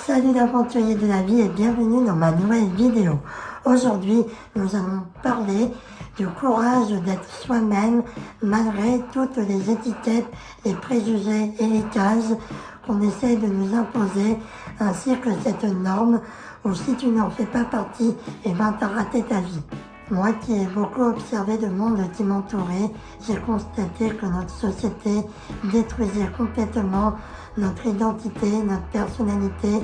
Salut l'aventurier de la vie et bienvenue dans ma nouvelle vidéo. Aujourd'hui, nous allons parler du courage d'être soi-même malgré toutes les étiquettes, les préjugés et les cases qu'on essaie de nous imposer, ainsi que cette norme où si tu n'en fais pas partie, t'as raté ta vie. Moi qui ai beaucoup observé le monde qui m'entourait, j'ai constaté que notre société détruisait complètement notre identité, notre personnalité,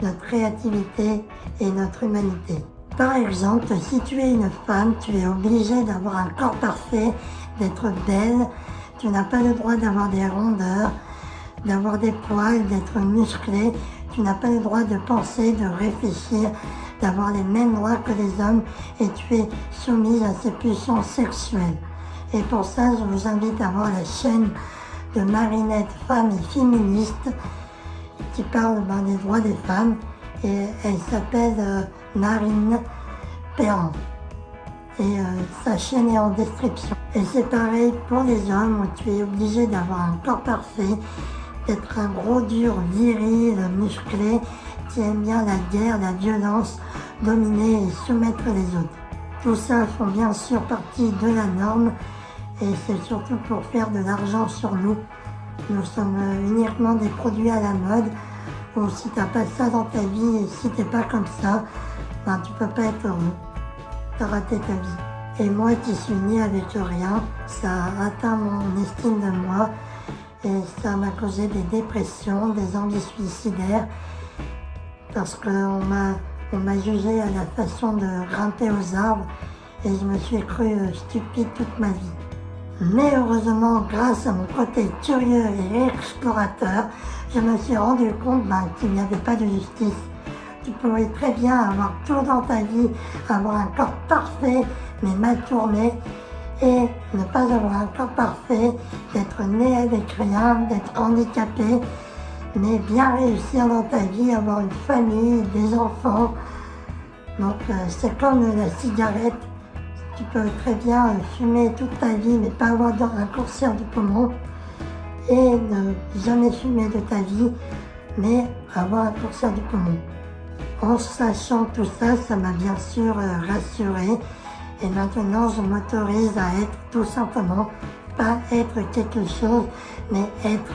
notre créativité et notre humanité. Par exemple, si tu es une femme, tu es obligée d'avoir un corps parfait, d'être belle, tu n'as pas le droit d'avoir des rondeurs, d'avoir des poils, d'être musclé, tu n'as pas le droit de penser, de réfléchir, d'avoir les mêmes droits que les hommes et tu es soumise à ces puissances sexuelles. Et pour ça, je vous invite à voir la chaîne de Marinette Femme et Féministe qui parle des droits des femmes et elle s'appelle Marine Perrin. Et sa chaîne est en description. Et c'est pareil pour les hommes où tu es obligé d'avoir un corps parfait, d'être un gros dur, viril, musclé, qui aime bien la guerre, la violence, dominer et soumettre les autres. Tout ça font bien sûr partie de la norme et c'est surtout pour faire de l'argent sur nous. Nous sommes uniquement des produits à la mode où si t'as pas ça dans ta vie et si t'es pas comme ça, tu peux pas être heureux. T'as raté ta vie. Et moi qui suis née avec rien, ça a atteint mon estime de moi et ça m'a causé des dépressions, des envies suicidaires parce qu'on m'a jugé à la façon de grimper aux arbres et je me suis cru stupide toute ma vie. Mais heureusement, grâce à mon côté curieux et explorateur, je me suis rendu compte qu'il n'y avait pas de justice. Tu pourrais très bien avoir tout dans ta vie, avoir un corps parfait mais mal tourné et ne pas avoir un corps parfait, d'être né avec rien, d'être handicapé, mais bien réussir dans ta vie, avoir une famille, des enfants. Donc c'est comme la cigarette. Tu peux très bien fumer toute ta vie mais pas avoir un cancer du poumon et ne jamais fumer de ta vie mais avoir un cancer du poumon. En sachant tout ça, ça m'a bien sûr rassurée et maintenant je m'autorise à être tout simplement, pas être quelque chose mais être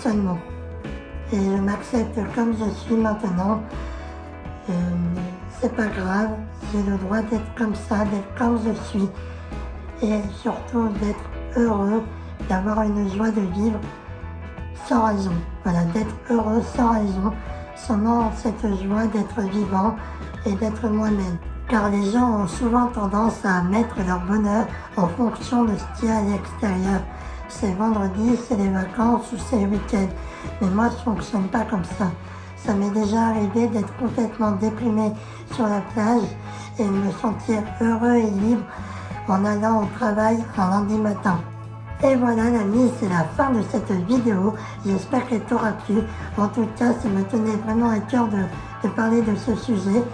seulement. Et je m'accepte comme je suis maintenant. C'est pas grave, j'ai le droit d'être comme ça, d'être comme je suis et surtout d'être heureux, d'avoir une joie de vivre sans raison. Voilà, d'être heureux sans raison, seulement cette joie d'être vivant et d'être moi-même. Car les gens ont souvent tendance à mettre leur bonheur en fonction de ce qu'il y a à l'extérieur. C'est vendredi, c'est les vacances ou c'est le week-end. Mais moi, je fonctionne pas comme ça. Ça m'est déjà arrivé d'être complètement déprimé sur la plage et de me sentir heureux et libre en allant au travail un lundi matin. Et voilà l'ami, c'est la fin de cette vidéo. J'espère qu'elle t'aura plu. En tout cas, ça me tenait vraiment à cœur de parler de ce sujet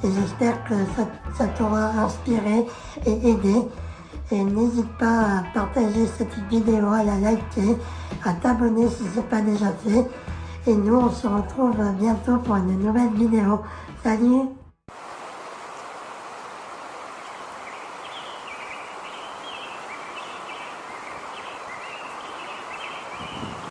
et j'espère que ça t'aura inspiré et aidé. Et n'hésite pas à partager cette vidéo, à la liker, à t'abonner si ce n'est pas déjà fait. Et nous, on se retrouve bientôt pour une nouvelle vidéo. Salut!